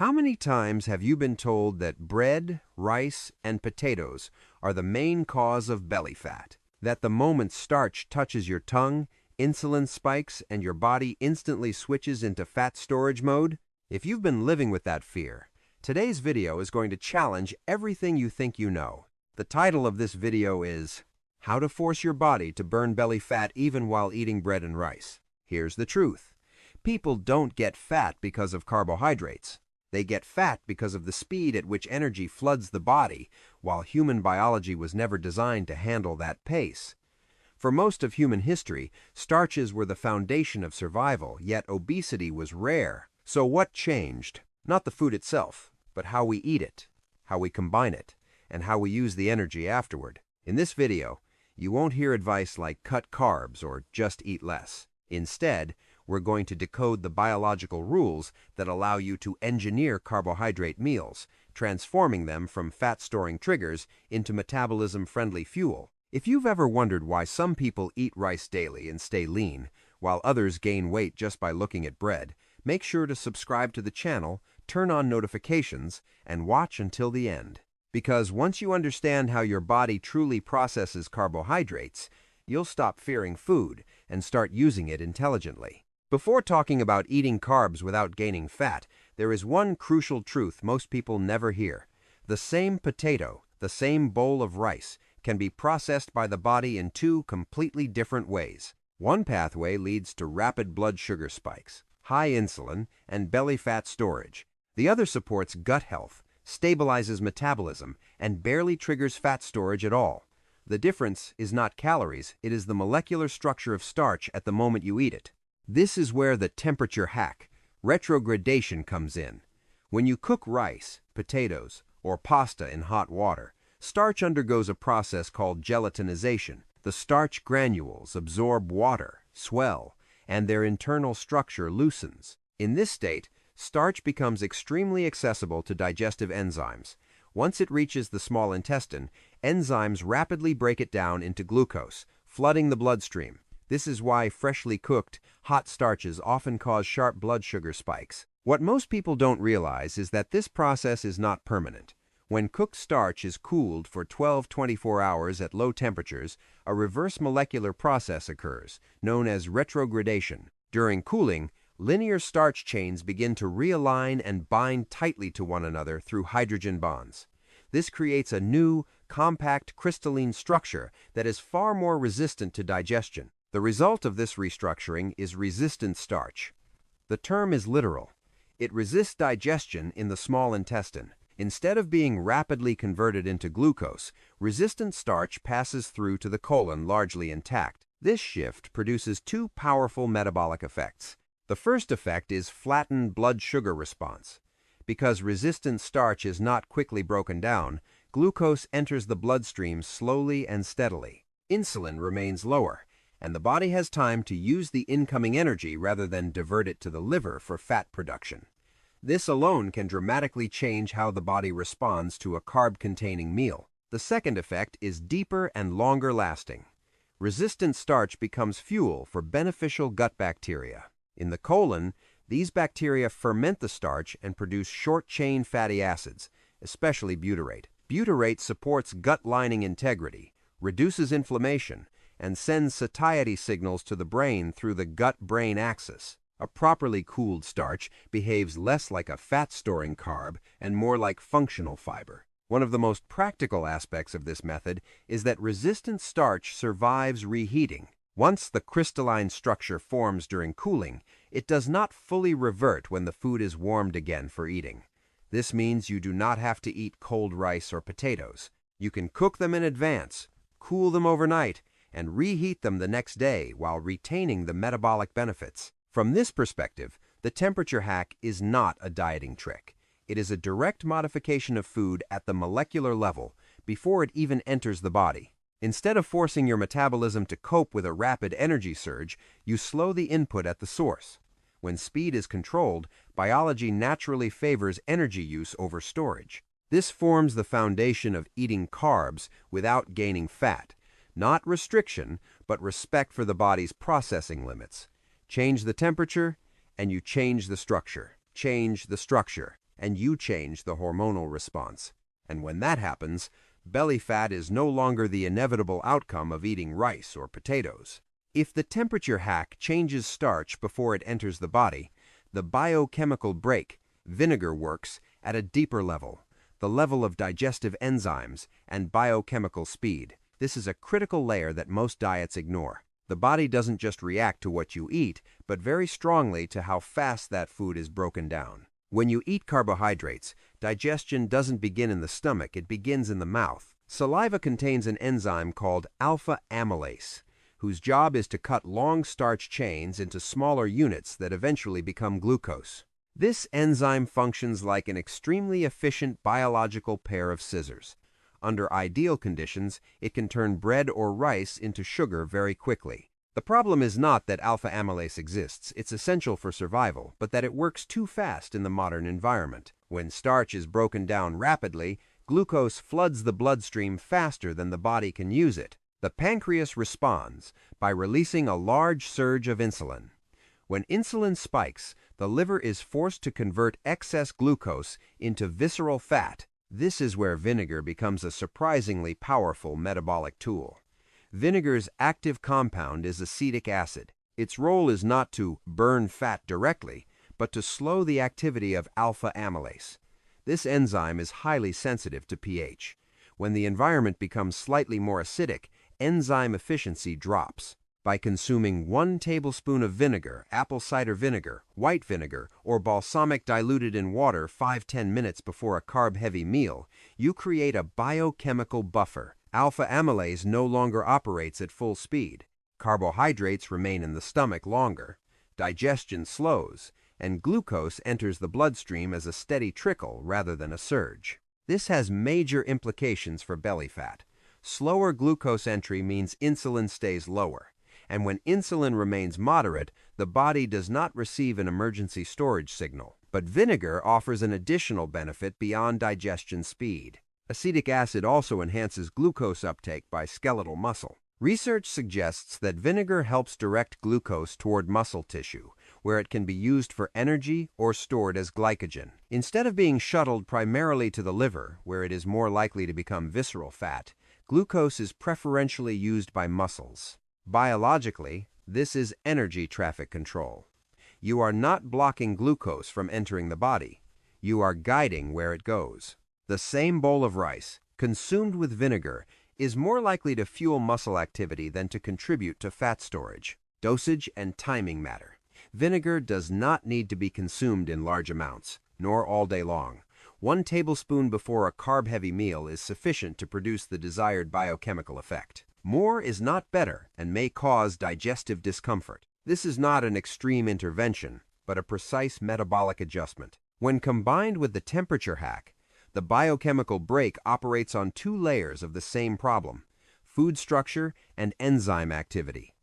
How many times have you been told that bread, rice, and potatoes are the main cause of belly fat? That the moment starch touches your tongue, insulin spikes and your body instantly switches into fat storage mode? If you've been living with that fear, today's video is going to challenge everything you think you know. The title of this video is How to Force Your Body to Burn Belly Fat Even While Eating Bread and Rice. Here's the truth. People don't get fat because of carbohydrates. They get fat because of the speed at which energy floods the body, while human biology was never designed to handle that pace. For most of human history, starches were the foundation of survival, yet obesity was rare. So what changed? Not the food itself, but how we eat it, how we combine it, and how we use the energy afterward. In this video, you won't hear advice like cut carbs or just eat less. Instead, we're going to decode the biological rules that allow you to engineer carbohydrate meals, transforming them from fat-storing triggers into metabolism-friendly fuel. If you've ever wondered why some people eat rice daily and stay lean, while others gain weight just by looking at bread, make sure to subscribe to the channel, turn on notifications, and watch until the end. Because once you understand how your body truly processes carbohydrates, you'll stop fearing food and start using it intelligently. Before talking about eating carbs without gaining fat, there is one crucial truth most people never hear. The same potato, the same bowl of rice, can be processed by the body in two completely different ways. One pathway leads to rapid blood sugar spikes, high insulin, and belly fat storage. The other supports gut health, stabilizes metabolism, and barely triggers fat storage at all. The difference is not calories, it is the molecular structure of starch at the moment you eat it. This is where the temperature hack, retrogradation, comes in. When you cook rice, potatoes, or pasta in hot water, starch undergoes a process called gelatinization. The starch granules absorb water, swell, and their internal structure loosens. In this state, starch becomes extremely accessible to digestive enzymes. Once it reaches the small intestine, enzymes rapidly break it down into glucose, flooding the bloodstream. This is why freshly cooked, hot starches often cause sharp blood sugar spikes. What most people don't realize is that this process is not permanent. When cooked starch is cooled for 12-24 hours at low temperatures, a reverse molecular process occurs, known as retrogradation. During cooling, linear starch chains begin to realign and bind tightly to one another through hydrogen bonds. This creates a new, compact, crystalline structure that is far more resistant to digestion. The result of this restructuring is resistant starch. The term is literal. It resists digestion in the small intestine. Instead of being rapidly converted into glucose, resistant starch passes through to the colon largely intact. This shift produces two powerful metabolic effects. The first effect is flattened blood sugar response. Because resistant starch is not quickly broken down, glucose enters the bloodstream slowly and steadily. Insulin remains lower, and the body has time to use the incoming energy rather than divert it to the liver for fat production. This alone can dramatically change how the body responds to a carb-containing meal. The second effect is deeper and longer lasting. Resistant starch becomes fuel for beneficial gut bacteria. In the colon, these bacteria ferment the starch and produce short-chain fatty acids, especially butyrate. Butyrate supports gut lining integrity, reduces inflammation, and sends satiety signals to the brain through the gut-brain axis. A properly cooled starch behaves less like a fat-storing carb and more like functional fiber. One of the most practical aspects of this method is that resistant starch survives reheating. Once the crystalline structure forms during cooling, it does not fully revert when the food is warmed again for eating. This means you do not have to eat cold rice or potatoes. You can cook them in advance, cool them overnight, and reheat them the next day while retaining the metabolic benefits. From this perspective, the temperature hack is not a dieting trick. It is a direct modification of food at the molecular level before it even enters the body. Instead of forcing your metabolism to cope with a rapid energy surge, you slow the input at the source. When speed is controlled, biology naturally favors energy use over storage. This forms the foundation of eating carbs without gaining fat. Not restriction, but respect for the body's processing limits. Change the temperature, and you change the structure. Change the structure, and you change the hormonal response. And when that happens, belly fat is no longer the inevitable outcome of eating rice or potatoes. If the temperature hack changes starch before it enters the body, the biochemical break, vinegar, works at a deeper level, the level of digestive enzymes and biochemical speed. This is a critical layer that most diets ignore. The body doesn't just react to what you eat, but very strongly to how fast that food is broken down. When you eat carbohydrates, digestion doesn't begin in the stomach, it begins in the mouth. Saliva contains an enzyme called alpha amylase, whose job is to cut long starch chains into smaller units that eventually become glucose. This enzyme functions like an extremely efficient biological pair of scissors. Under ideal conditions, it can turn bread or rice into sugar very quickly. The problem is not that alpha amylase exists, it's essential for survival, but that it works too fast in the modern environment. When starch is broken down rapidly, glucose floods the bloodstream faster than the body can use it. The pancreas responds by releasing a large surge of insulin. When insulin spikes, the liver is forced to convert excess glucose into visceral fat. This is where vinegar becomes a surprisingly powerful metabolic tool. Vinegar's active compound is acetic acid. Its role is not to burn fat directly, but to slow the activity of alpha amylase. This enzyme is highly sensitive to pH. When the environment becomes slightly more acidic, enzyme efficiency drops. By consuming 1 tablespoon of vinegar, apple cider vinegar, white vinegar, or balsamic diluted in water 5–10 minutes before a carb-heavy meal, you create a biochemical buffer. Alpha amylase no longer operates at full speed. Carbohydrates remain in the stomach longer. Digestion slows, and glucose enters the bloodstream as a steady trickle rather than a surge. This has major implications for belly fat. Slower glucose entry means insulin stays lower, and when insulin remains moderate, the body does not receive an emergency storage signal. But vinegar offers an additional benefit beyond digestion speed. Acetic acid also enhances glucose uptake by skeletal muscle. Research suggests that vinegar helps direct glucose toward muscle tissue, where it can be used for energy or stored as glycogen. Instead of being shuttled primarily to the liver, where it is more likely to become visceral fat, glucose is preferentially used by muscles. Biologically, this is energy traffic control. You are not blocking glucose from entering the body. You are guiding where it goes. The same bowl of rice, consumed with vinegar, is more likely to fuel muscle activity than to contribute to fat storage. Dosage and timing matter. Vinegar does not need to be consumed in large amounts, nor all day long. 1 tablespoon before a carb-heavy meal is sufficient to produce the desired biochemical effect. More is not better and may cause digestive discomfort. This is not an extreme intervention, but a precise metabolic adjustment. When combined with the temperature hack, the biochemical break operates on 2 layers of the same problem: food structure and enzyme activity.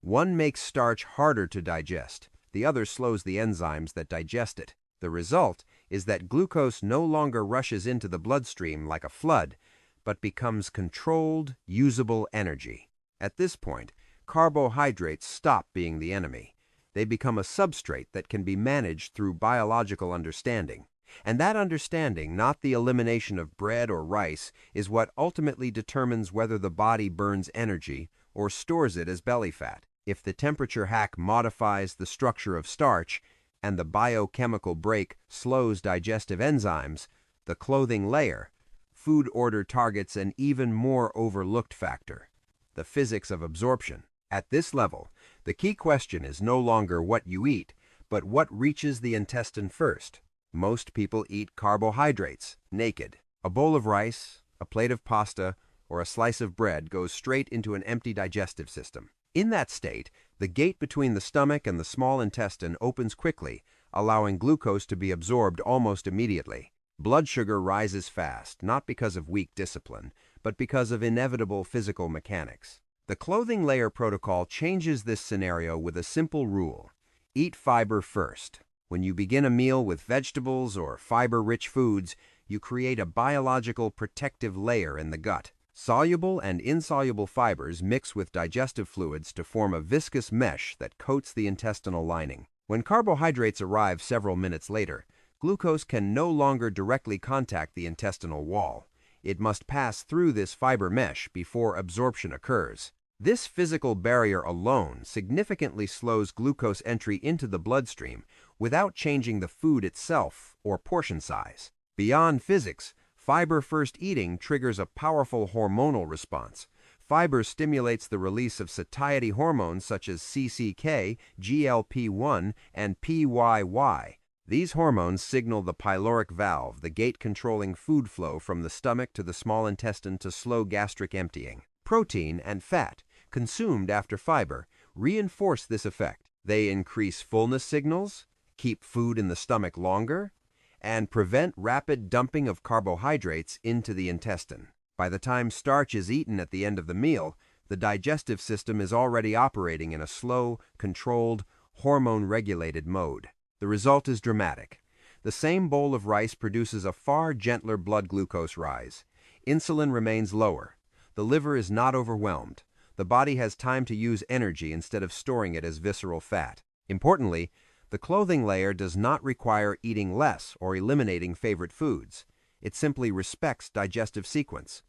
One makes starch harder to digest, the other slows the enzymes that digest it. The result is that glucose no longer rushes into the bloodstream like a flood, but becomes controlled, usable energy. At this point, carbohydrates stop being the enemy. They become a substrate that can be managed through biological understanding. And that understanding, not the elimination of bread or rice, is what ultimately determines whether the body burns energy or stores it as belly fat. If the temperature hack modifies the structure of starch and the biochemical break slows digestive enzymes, the clothing layer, food order targets an even more overlooked factor: the physics of absorption. At this level, the key question is no longer what you eat, but what reaches the intestine first. Most people eat carbohydrates, naked. A bowl of rice, a plate of pasta, or a slice of bread goes straight into an empty digestive system. In that state, the gate between the stomach and the small intestine opens quickly, allowing glucose to be absorbed almost immediately. Blood sugar rises fast, not because of weak discipline, but because of inevitable physical mechanics. The clothing layer protocol changes this scenario with a simple rule: eat fiber first. When you begin a meal with vegetables or fiber-rich foods, you create a biological protective layer in the gut. Soluble and insoluble fibers mix with digestive fluids to form a viscous mesh that coats the intestinal lining. When carbohydrates arrive several minutes later, Glucose can no longer directly contact the intestinal wall. It must pass through this fiber mesh before absorption occurs. This physical barrier alone significantly slows glucose entry into the bloodstream without changing the food itself or portion size. Beyond physics, fiber-first eating triggers a powerful hormonal response. Fiber stimulates the release of satiety hormones such as CCK, GLP-1, and PYY. These hormones signal the pyloric valve, the gate controlling food flow from the stomach to the small intestine to slow gastric emptying. Protein and fat, consumed after fiber, reinforce this effect. They increase fullness signals, keep food in the stomach longer, and prevent rapid dumping of carbohydrates into the intestine. By the time starch is eaten at the end of the meal, the digestive system is already operating in a slow, controlled, hormone-regulated mode. The result is dramatic. The same bowl of rice produces a far gentler blood glucose rise. Insulin remains lower. The liver is not overwhelmed. The body has time to use energy instead of storing it as visceral fat. Importantly, the clothing layer does not require eating less or eliminating favorite foods. It simply respects digestive sequence.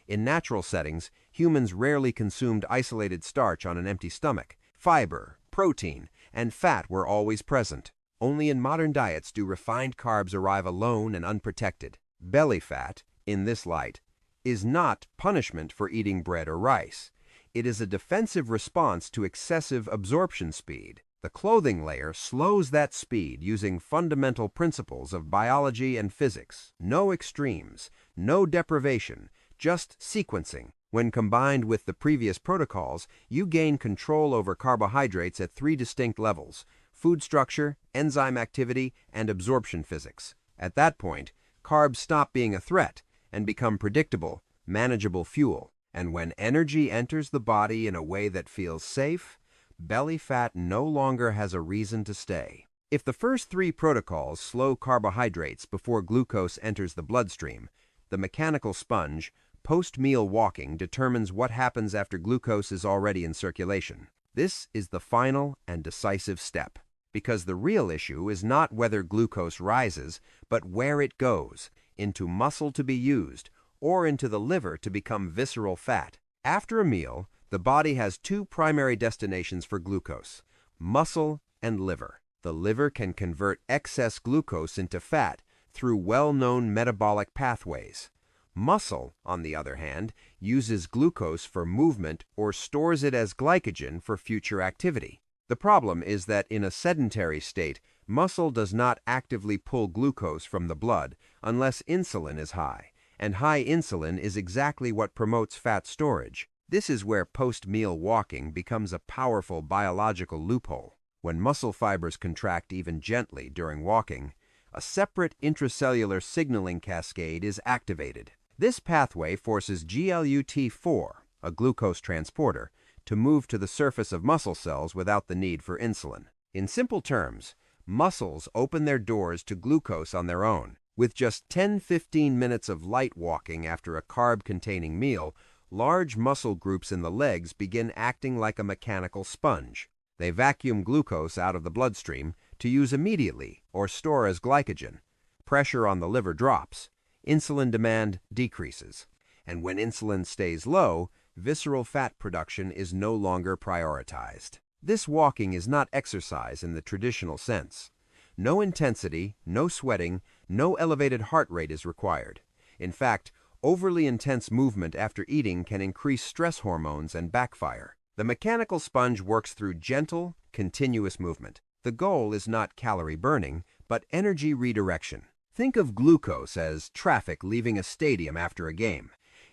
In natural settings, humans rarely consumed isolated starch on an empty stomach. Fiber, protein, and fat were always present. Only in modern diets do refined carbs arrive alone and unprotected. Belly fat, in this light, is not punishment for eating bread or rice. It is a defensive response to excessive absorption speed. The clothing layer slows that speed using fundamental principles of biology and physics. No extremes, no deprivation, just sequencing. When combined with the previous protocols, you gain control over carbohydrates at 3 distinct levels: food structure, enzyme activity, and absorption physics. At that point, carbs stop being a threat and become predictable, manageable fuel. And when energy enters the body in a way that feels safe, belly fat no longer has a reason to stay. If the first 3 protocols slow carbohydrates before glucose enters the bloodstream, the mechanical sponge, post-meal walking, determines what happens after glucose is already in circulation. This is the final and decisive step, because the real issue is not whether glucose rises, but where it goes, into muscle to be used, or into the liver to become visceral fat. After a meal, the body has 2 primary destinations for glucose: muscle and liver. The liver can convert excess glucose into fat through well-known metabolic pathways. Muscle, on the other hand, uses glucose for movement or stores it as glycogen for future activity. The problem is that in a sedentary state, muscle does not actively pull glucose from the blood unless insulin is high, and high insulin is exactly what promotes fat storage. This is where post-meal walking becomes a powerful biological loophole. When muscle fibers contract even gently during walking, a separate intracellular signaling cascade is activated. This pathway forces GLUT4, a glucose transporter, to move to the surface of muscle cells without the need for insulin. In simple terms, muscles open their doors to glucose on their own. With just 10-15 minutes of light walking after a carb-containing meal, large muscle groups in the legs begin acting like a mechanical sponge. They vacuum glucose out of the bloodstream to use immediately or store as glycogen. Pressure on the liver drops. Insulin demand decreases. And when insulin stays low, visceral fat production is no longer prioritized. This walking is not exercise in the traditional sense. No intensity, no sweating, no elevated heart rate is required. In fact, overly intense movement after eating can increase stress hormones and backfire. The mechanical sponge works through gentle, continuous movement. The goal is not calorie burning, but energy redirection. Think of glucose as traffic leaving a stadium after a game.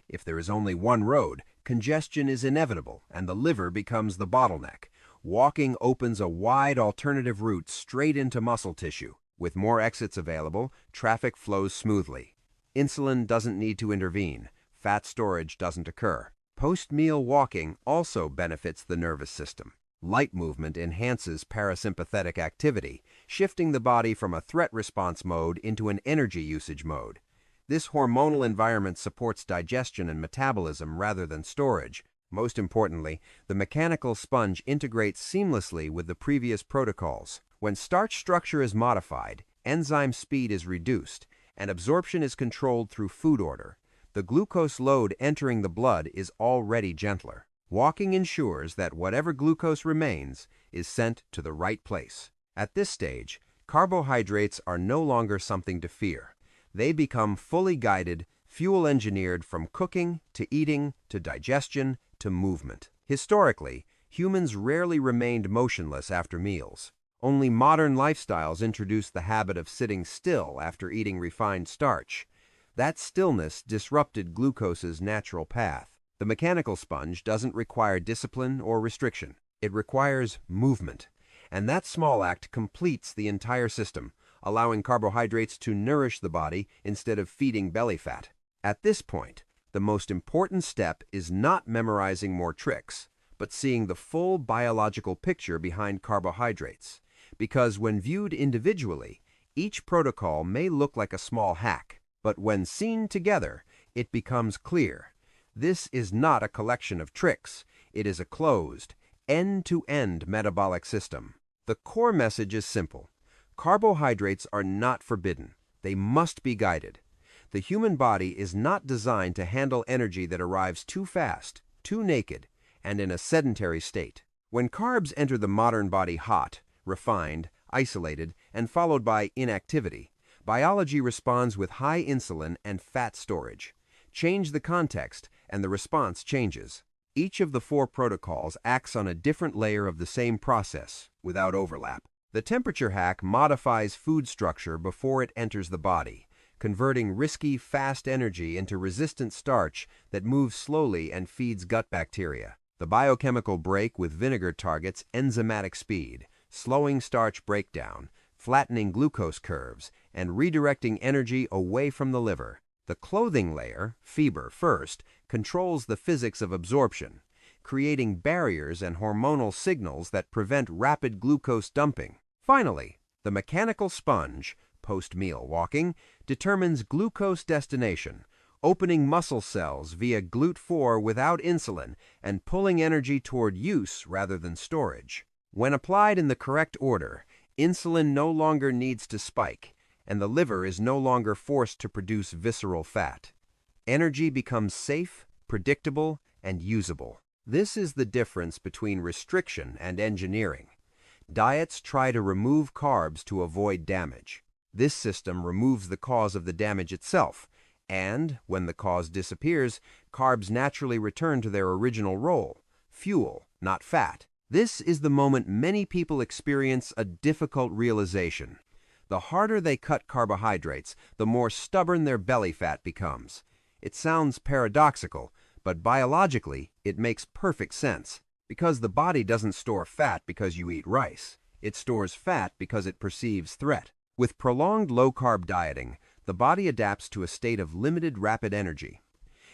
If there is only one road, congestion is inevitable and the liver becomes the bottleneck. Walking opens a wide alternative route straight into muscle tissue. With more exits available, traffic flows smoothly. Insulin doesn't need to intervene. Fat storage doesn't occur. Post-meal walking also benefits the nervous system. Light movement enhances parasympathetic activity, shifting the body from a threat response mode into an energy usage mode. This hormonal environment supports digestion and metabolism rather than storage. Most importantly, the mechanical sponge integrates seamlessly with the previous protocols. When starch structure is modified, enzyme speed is reduced, and absorption is controlled through food order. The glucose load entering the blood is already gentler. Walking ensures that whatever glucose remains is sent to the right place. At this stage, carbohydrates are no longer something to fear. They become fully guided, fuel-engineered from cooking to eating to digestion to movement. Historically, humans rarely remained motionless after meals. Only modern lifestyles introduced the habit of sitting still after eating refined starch. That stillness disrupted glucose's natural path. The mechanical sponge doesn't require discipline or restriction. It requires movement. And that small act completes the entire system, allowing carbohydrates to nourish the body instead of feeding belly fat. At this point, the most important step is not memorizing more tricks, but seeing the full biological picture behind carbohydrates. Because when viewed individually, each protocol may look like a small hack, but when seen together, it becomes clear. This is not a collection of tricks. It is a closed, end-to-end metabolic system. The core message is simple. Carbohydrates are not forbidden. They must be guided. The human body is not designed to handle energy that arrives too fast, too naked, and in a sedentary state. When carbs enter the modern body hot, refined, isolated, and followed by inactivity, biology responds with high insulin and fat storage. Change the context, and the response changes. Each of the 4 protocols acts on a different layer of the same process, without overlap. The temperature hack modifies food structure before it enters the body, converting risky, fast energy into resistant starch that moves slowly and feeds gut bacteria. The biochemical break with vinegar targets enzymatic speed, slowing starch breakdown, flattening glucose curves, and redirecting energy away from the liver. The clothing layer, fiber first, controls the physics of absorption, creating barriers and hormonal signals that prevent rapid glucose dumping. Finally, the mechanical sponge, post-meal walking, determines glucose destination, opening muscle cells via GLUT4 without insulin and pulling energy toward use rather than storage. When applied in the correct order, insulin no longer needs to spike, and the liver is no longer forced to produce visceral fat. Energy becomes safe, predictable, and usable. This is the difference between restriction and engineering. Diets try to remove carbs to avoid damage. This system removes the cause of the damage itself, and, when the cause disappears, carbs naturally return to their original role, fuel, not fat. This is the moment many people experience a difficult realization. The harder they cut carbohydrates, the more stubborn their belly fat becomes. It sounds paradoxical, but biologically, it makes perfect sense. Because the body doesn't store fat because you eat rice. It stores fat because it perceives threat. With prolonged low-carb dieting, the body adapts to a state of limited rapid energy.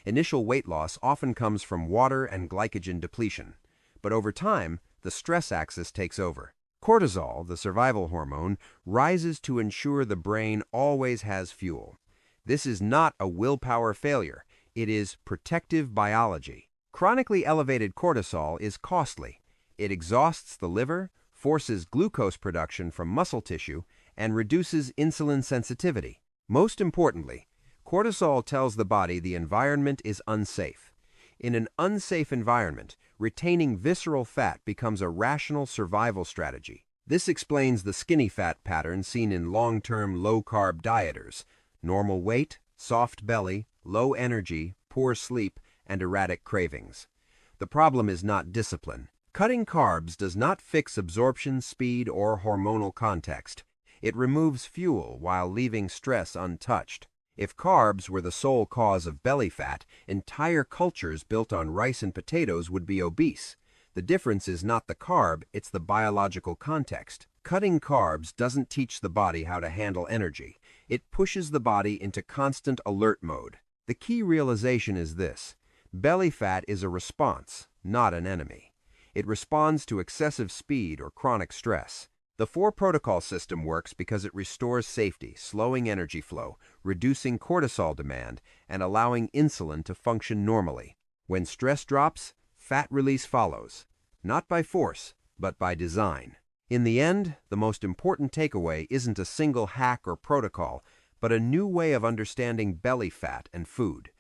Initial weight loss often comes from water and glycogen depletion, but over time, the stress axis takes over. Cortisol, the survival hormone, rises to ensure the brain always has fuel. This is not a willpower failure. It is protective biology. Chronically elevated cortisol is costly. It exhausts the liver, forces glucose production from muscle tissue, and reduces insulin sensitivity. Most importantly, cortisol tells the body the environment is unsafe. In an unsafe environment, retaining visceral fat becomes a rational survival strategy. This explains the skinny fat pattern seen in long-term low-carb dieters: normal weight, soft belly, low energy, poor sleep, and erratic cravings. The problem is not discipline. Cutting carbs does not fix absorption, speed, or hormonal context. It removes fuel while leaving stress untouched. If carbs were the sole cause of belly fat, entire cultures built on rice and potatoes would be obese. The difference is not the carb, it's the biological context. Cutting carbs doesn't teach the body how to handle energy. It pushes the body into constant alert mode. The key realization is this: belly fat is a response, not an enemy. It responds to excessive speed or chronic stress. The 4-protocol system works because it restores safety, slowing energy flow, reducing cortisol demand, and allowing insulin to function normally. When stress drops, fat release follows, not by force, but by design. In the end, the most important takeaway isn't a single hack or protocol, but a new way of understanding belly fat and food.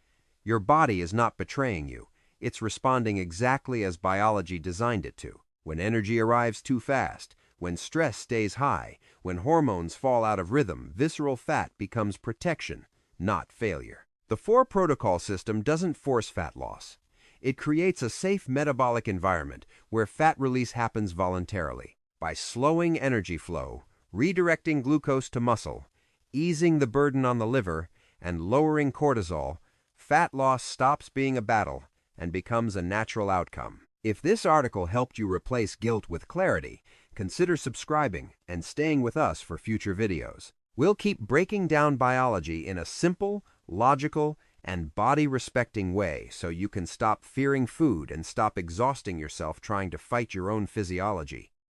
Your body is not betraying you. It's responding exactly as biology designed it to. When energy arrives too fast, when stress stays high, when hormones fall out of rhythm, visceral fat becomes protection, not failure. The 4-protocol system doesn't force fat loss. It creates a safe metabolic environment where fat release happens voluntarily. By slowing energy flow, redirecting glucose to muscle, easing the burden on the liver, and lowering cortisol, fat loss stops being a battle and becomes a natural outcome. If this article helped you replace guilt with clarity, consider subscribing and staying with us for future videos. We'll keep breaking down biology in a simple, logical, and body-respecting way so you can stop fearing food and stop exhausting yourself trying to fight your own physiology.